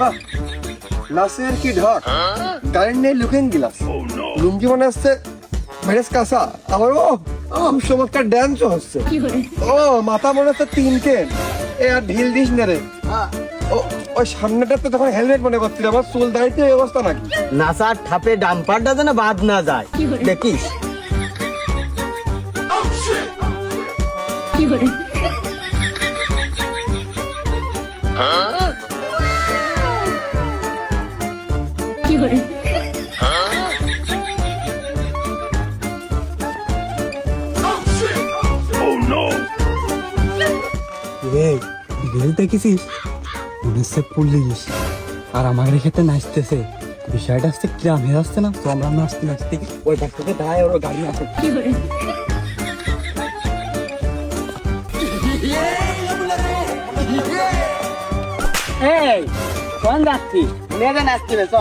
বাহ, নাসের কি ঢক, কারেন্ট নেই, লুকিং গ্লাস, লুঙ্গি মনে হচ্ছে ভেরেস কাঁচা, আবার ও খুব চমৎকার ড্যান্সও হচ্ছে। ও মাথা মনে হচ্ছে তিনটে, এ আর ঢিল দিস না রে। ও ওই সামনেটাতে তখন হেলমেট মনে করছিল, আমার চুল দাঁড়িয়ে এই অবস্থা নাকি? নাসার ঠাপে ডাম্পারটা যেন বাদ না যায়, দেখিস। দেখেছিস মনে হচ্ছে পুলিশ আর আমাদের ক্ষেত্রে নাচতেছে। বিষয়টা হচ্ছে গ্রামে আসছে না, তো আমরা নাচতে নাচতে ওই পাশ থেকে দাঁড়ায় ওর গাড়ি আসে। এই কোন যাচ্ছিস? মেয়েদের নাচতে চ।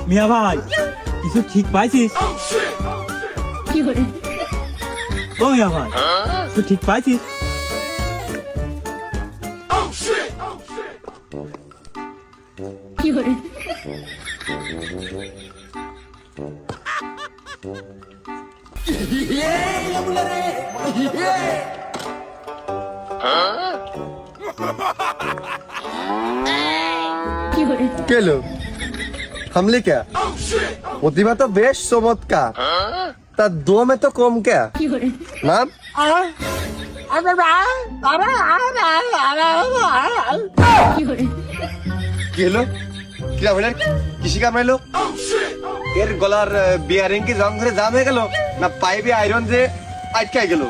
মিয়া ভাই কিছু ঠিক পাইছিস? ও মিয়া ভাই তুই ঠিক পাইছিস? কেলো থামলি কে? প্রতিভা তো বেশ চমৎকার, তার দমে তো কম কে নাম? কি হলো? কিরা হইলেন? কিসি কামড়াইলো? এর গলার বিয়ারিং কি জং ধরে জাম হয়ে গেল, না পাইপে আয়রন যে আটকাই গেল?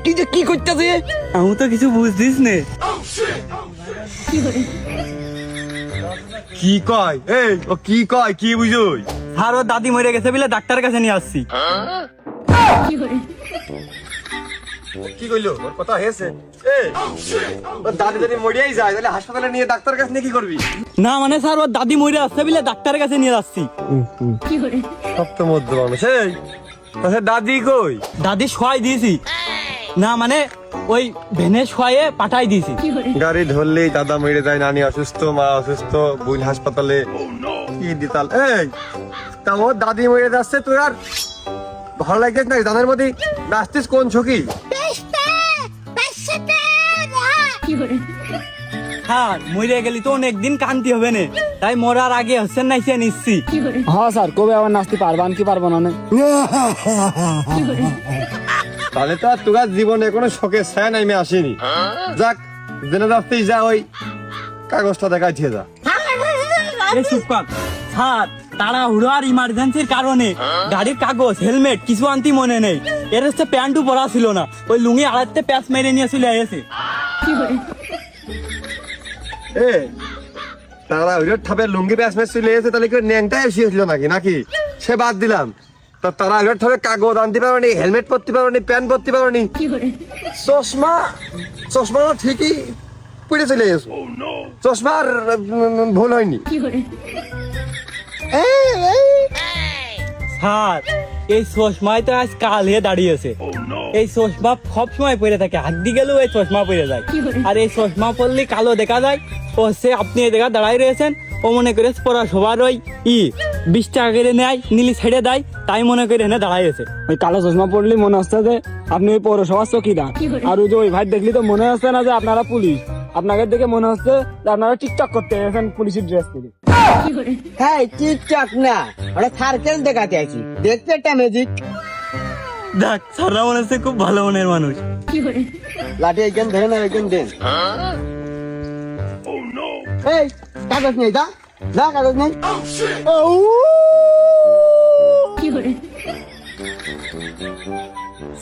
কি যে কি করতেছে? আমি তো কিছু বুঝতিস নে। কি কয়? এই ও কি কয়, কি বুঝুই? আর ওর দাদি মরে গেছে বলে ডাক্তারের কাছে নিয়ে আসছি। কি কইলো? ওর কথা হয়েছে? এই ওর দাদি যদি মরিয়াই যায় তাহলে হাসপাতালে নিয়ে ডাক্তারের কাছে নিয়ে কি করবি? না মানে স্যার ওর দাদি মরে আসছে বলে ডাক্তারের কাছে নিয়ে যাচ্ছি। সপ্তম মধ্য মানুষ। এই আচ্ছা দাদি কই? দাদি শোয়াই দিয়েছি, না মানে ওই ভেনে শোয়ে পাঠাই দিয়েছি। গাড়ি ধরলেই দাদা মরে যায়, নানি অসুস্থ, মা অসুস্থ, বুল হাসপাতালে, কি দিতাল। এই তা ওর দাদি মরে যাচ্ছে, তুই আর ভালো লাগছে না? দানের মধ্যে নাচতিস কোন ছকি? হ্যাঁ মরে গেলি তো অনেকদিন কান্তি হবে না, তাই মরার আগে হচ্ছেন না সে নিচ্ছি। হ্যাঁ স্যার, কবে আবার নাচতে পারবান কি পারবো না? তাহলে তো আর তোর জীবনে কোনো শখের ছায়া নাইমে আসেনি। যাক, জেনে যাচ্ছিস, যা ওই কাগজটা দেখাইছে যা। আরে চুপ কর। স্যার তাড়াহুড়ো আর ইমার্জেন্সির কারণে গাড়ির কাগজ হেলমেট কিছু আনতে মনে নেই। এর হচ্ছে প্যান্টও পরা ছিল না, ওই লুঙ্গি আড়াইতে প্যাচ মেরে নিয়ে চলে এসে। এ তারা ওই ঠাপে লুঙ্গি প্যাচ ম্যাচ চলে এসে, তাহলে কি ন্যাংটাই এসে হইলো নাকি? নাকি সে বাদ দিলাম, তা তারা ওই ঠাপে কাগজ আনতে পারোনি, হেলমেট পরতে পারোনি, প্যান্ট পরতে পারোনি, চশমা চশমা ঠিকই পড়ে চলে এসো। চশমার ভুল হয়নি। স্যার এই চশমায় তো আজ কাল হয়ে দাঁড়িয়েছে। এই চশমা সব সময় পরে থাকে, হাড্ডি গেলেও এই চশমা পরে যায়। আর এই চশমা পরলে কালো দেখা যায়। ও সে আপনি এই জায়গা দাঁড়াই রয়েছেন, ও মনে করে পড়া সবার ওই 20 টাকা করে নেয়, নিলি ছেড়ে দেয়, তাই মনে করে এনে দাঁড়াইছে। ওই কালো চশমা পড়লে মনে হচ্ছে যে আপনি ওই পৌরসভার চৌকিদার, আর ওই যে ওই ভাই দেখলি তো মনে হচ্ছে না যে আপনারা পুলিশ। আপনাকে দেখে মনে হচ্ছে যে আপনারা টিকটক করতে এসেছেন পুলিশের ড্রেস পরে। হ্যাঁ টিকটক না, ওরা সার্কেল দেখাতে আছি, দেখতে একটা ম্যাজিক। দেখ স্যাররা মনে হচ্ছে খুব ভালো মনের মানুষ। লাঠি একজন ধরেন আর একজন দেন। এই কাগজ নেই, যা যা, কাগজ নেই।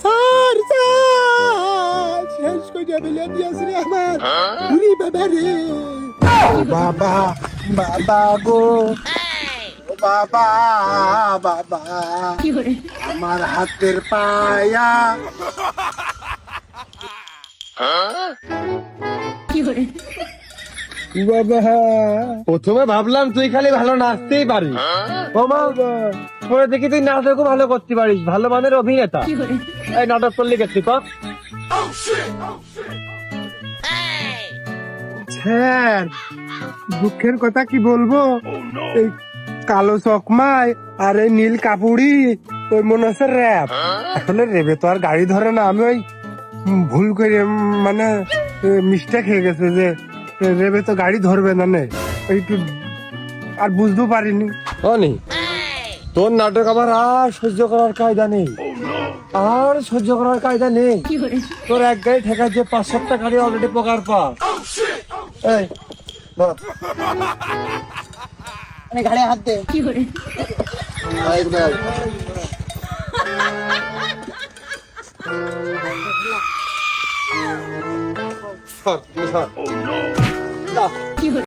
স্যার শেষ করে যাবে আমার বাবা রে, বাবা বাবা গো, বাবা বাবা আমার হাতের পায়া বাবা প্রথমে ভাবলাম তুই খালি ভালো নাচতেই পারিস ও মা পরে দেখি তুই নাটকও ভালো করতে পারিস, ভালো মানের অভিনেতা। এই নাটক করলি গেছি তো স্যার দুঃখের কথা কি বলবো, এই কালো চকমায় আর এই নীল কাপুরি ওই মনে হচ্ছে র্যাব। আসলে রেবে তো আর গাড়ি ধরে না, আমি ওই ভুল করে মানে মিস্টেক হয়ে গেছে যে রেবে তো গাড়ি ধরবে না নে, একটু আর বুঝতেও পারিনি। অনি তোর নাটক আমার আর সহ্য করার কায়দা নেই, আর সহ্য করার কায়দা নেই। তোর এক গাড়ি ঠেকার যে 5-7টা গাড়ি অলরেডি পোকার পা। এই ধর। ঘাড়ে হাত দে। এই ধর। সর, সর।